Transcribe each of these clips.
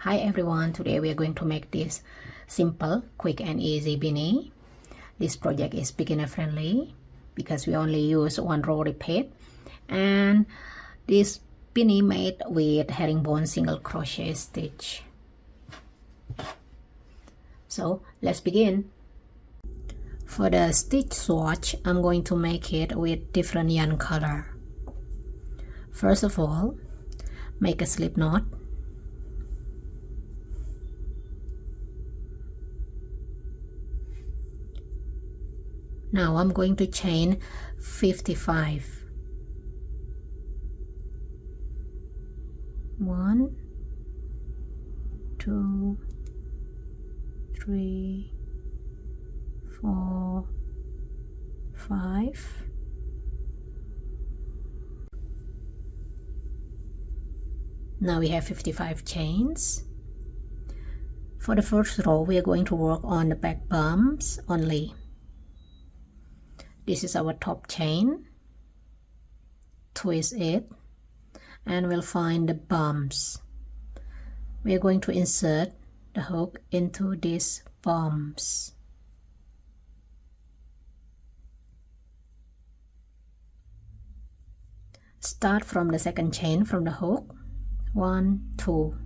Hi everyone, today we are going to make this simple, quick and easy beanie. This project is beginner friendly because we only use one roll repeat, and this beanie made with herringbone single crochet stitch. So let's begin. For the stitch swatch, I'm going to make it with different yarn color. First of all, make a slip knot. Now I'm going to chain 55. 1, 2, 3, 4, 5. Now we have 55 chains. For the first row, we are going to work on the back bumps only. This is our top chain. Twist it and we'll find the bumps. We are going to insert the hook into these bumps. Start from the second chain from the hook. 1, 2.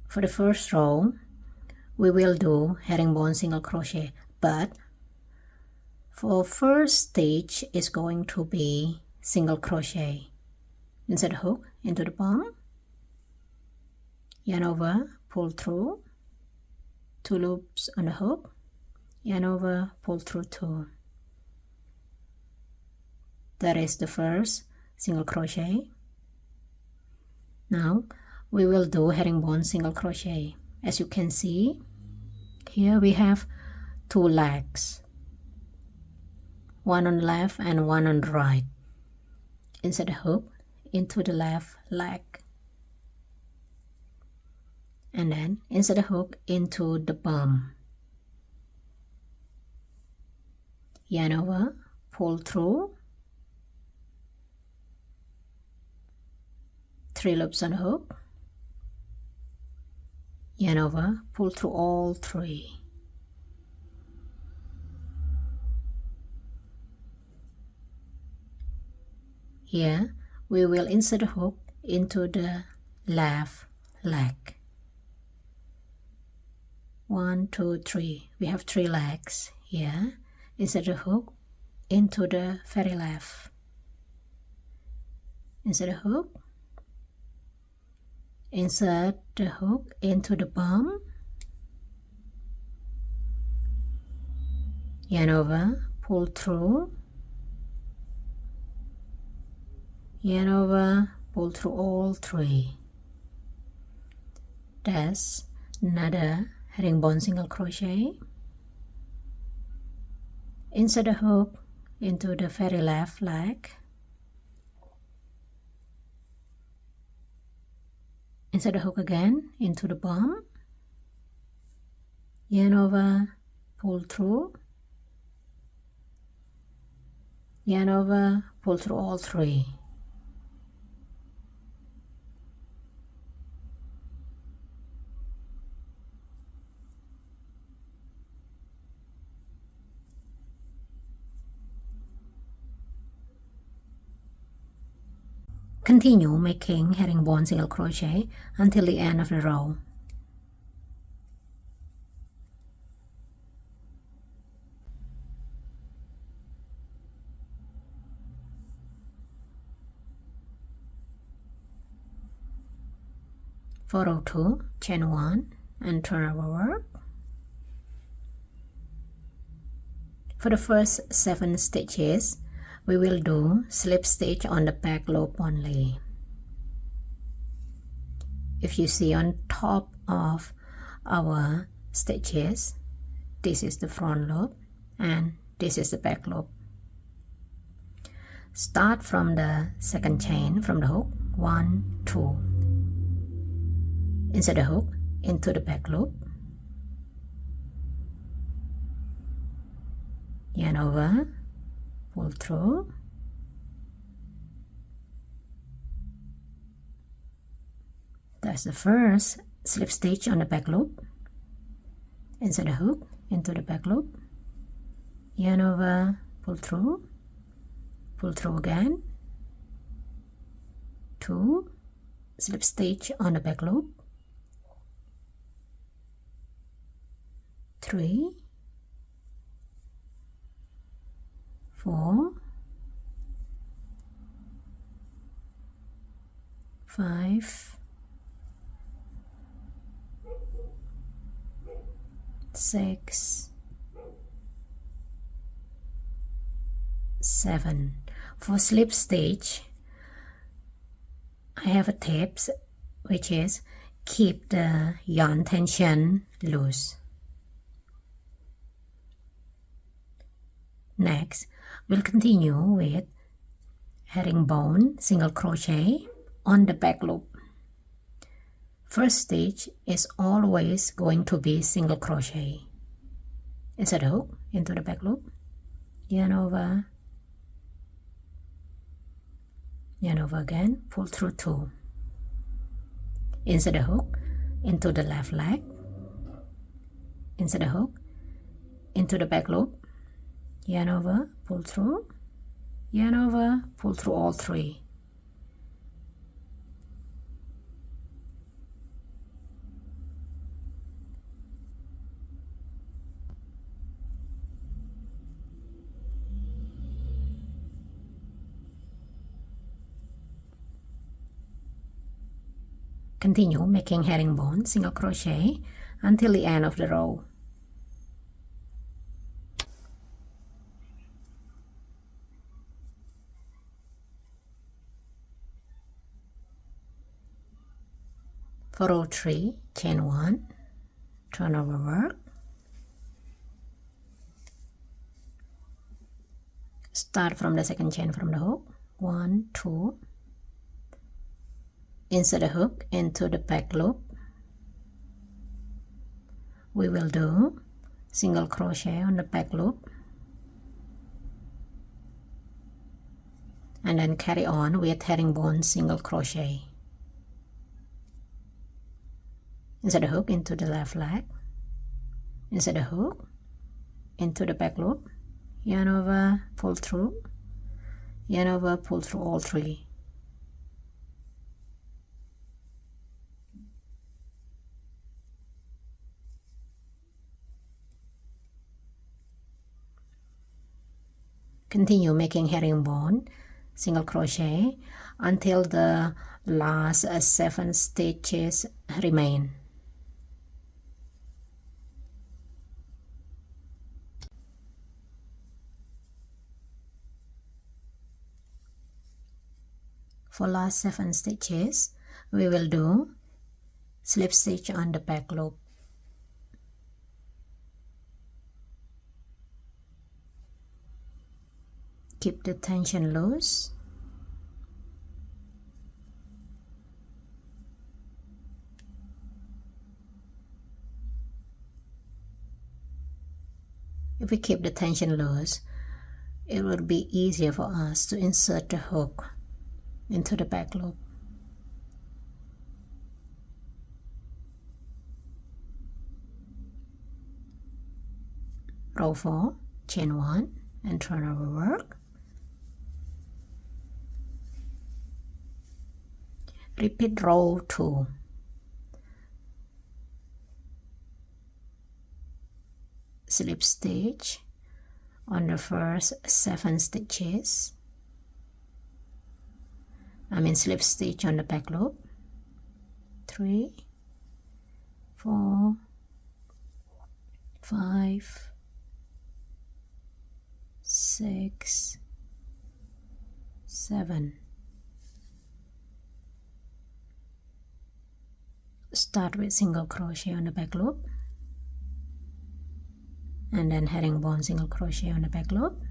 For the first row, we will do herringbone single crochet, but for first stitch is going to be single crochet. Insert the hook into the bump, yarn over, pull through, 2 loops on the hook, yarn over, pull through 2. That is the first single crochet. Now we will do herringbone single crochet. As you can see, here we have 2 legs, one on the left and one on the right. Insert the hook into the left leg, and then insert the hook into the bump, yarn over, pull through, 3 loops on the hook, yarn over, pull through all 3. Here we will insert the hook into the left leg. 1, 2, 3. We have 3 legs here. Insert the hook into the very left. Insert the hook. Insert the hook into the bump, yarn over, pull through, yarn over, pull through all 3. That's another herringbone single crochet. Insert the hook into the very left leg. Insert the hook again into the bump, yarn over, pull through, yarn over, pull through all 3. Continue making herringbone single crochet until the end of the row. For row 2, chain 1 and turn our work. For the first 7 stitches, we will do slip stitch on the back loop only. If you see on top of our stitches, this is the front loop and this is the back loop. Start from the second chain from the hook. 1, 2. Insert the hook into the back loop, yarn over, pull through, Press the first slip stitch on the back loop, insert the hook into the back loop, yarn over, pull through again, 2 slip stitch on the back loop, 3, 4, 5, 6, 7. For slip stitch, I have a tips, which is keep the yarn tension loose. Next, we'll continue with herringbone single crochet on the back loop. First stitch is always going to be single crochet. Insert the hook into the back loop, yarn over again, pull through 2. Insert the hook into the left leg, insert the hook into the back loop, yarn over, pull through, yarn over, pull through all 3. Continue making herringbone single crochet until the end of the row. For row 3, chain 1, turn over work, start from the second chain from the hook, 1, 2, insert the hook into the back loop. We will do single crochet on the back loop and then carry on with herringbone single crochet. Insert the hook into the left leg, insert the hook into the back loop, yarn over, pull through, yarn over, pull through all 3. Continue making herringbone single crochet until the last 7 stitches remain. For last 7 stitches, we will do slip stitch on the back loop. Keep the tension loose. If we keep the tension loose, it will be easier for us to insert the hook into the back loop. Row 4, chain 1 and turn over work. Repeat row 2. Slip stitch on the first 7 stitches. Slip stitch on the back loop. 3, 4, 5, 6, 7. Start with single crochet on the back loop and then herringbone single crochet on the back loop.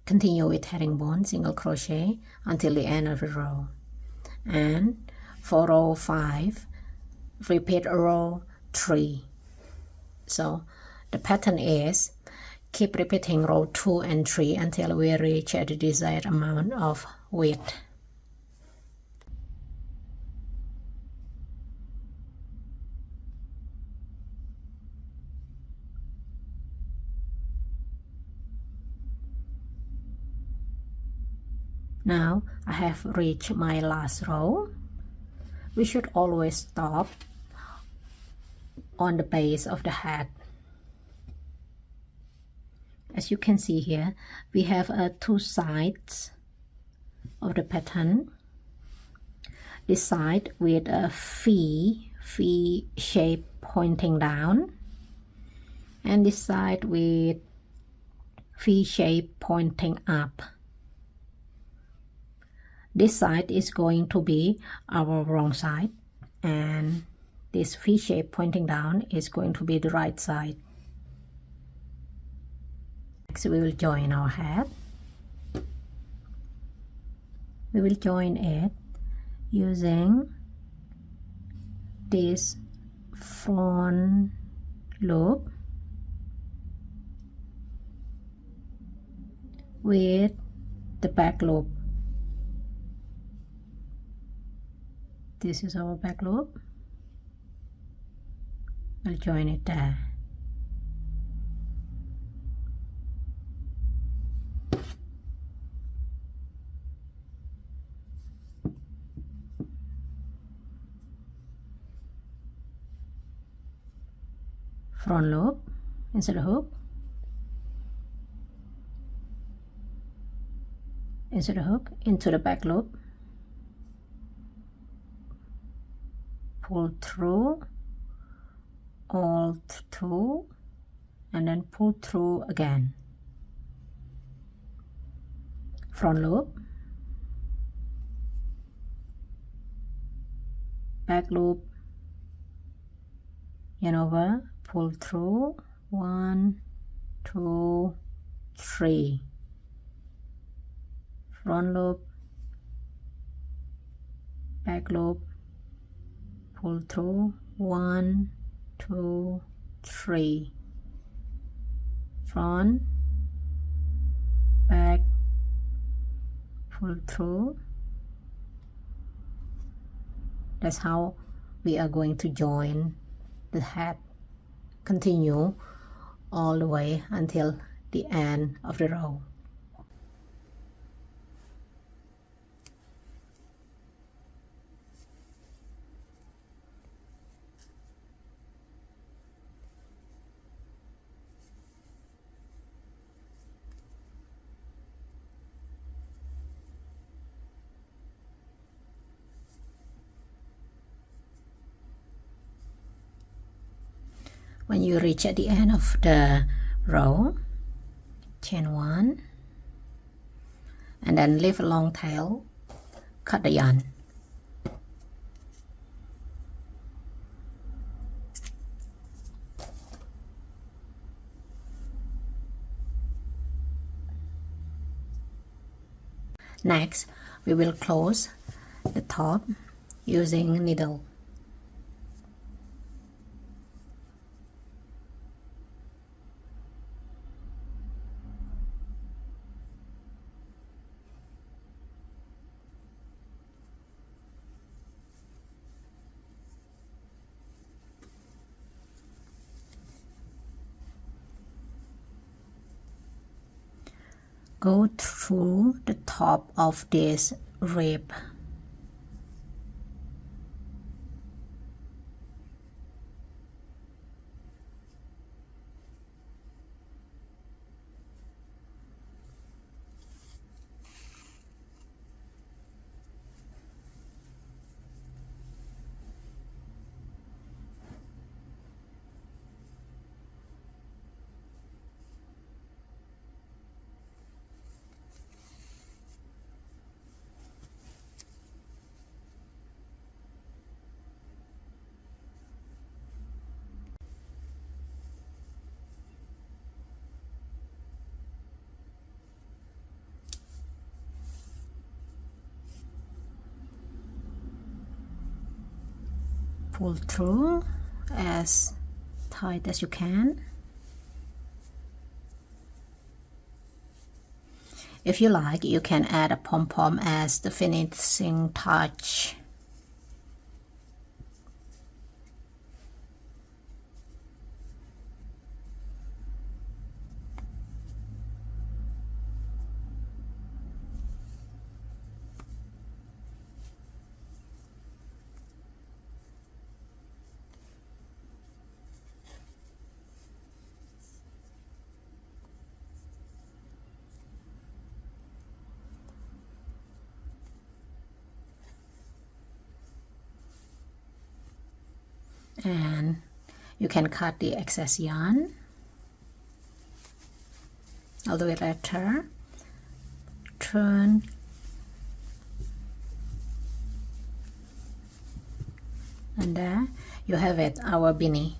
Continue with herringbone single crochet until the end of the row. And for row 5, repeat row 3. So the pattern is Keep repeating row 2 and 3 until we reach the desired amount of width. Now I have reached my last row. We should always stop on the base of the hat. As you can see here, we have two sides of the pattern. This side with a V shape pointing down, and this side with V shape pointing up. This side is going to be our wrong side, and this V shape pointing down is going to be the right side. Next, we will join our hat. We will join it using this front loop with the back loop. This is our back loop. We'll join it there. Front loop, insert a hook, insert a hook into the back loop, pull through, alt 2, and then pull through again. Front loop, back loop, yarn over, pull through, 1, 2, 3. Front loop, back loop, pull through, 1, 2, 3. Front, back, pull through. That's how we are going to join the hat. Continue all the way until the end of the row. When you reach at the end of the row, chain 1, and then leave a long tail, cut the yarn. Next, we will close the top using needle. Go through the top of this rib. Pull through as tight as you can. If you like, you can add a pom-pom as the finishing touch. And you can cut the excess yarn all the way later, turn, and there you have it, our beanie.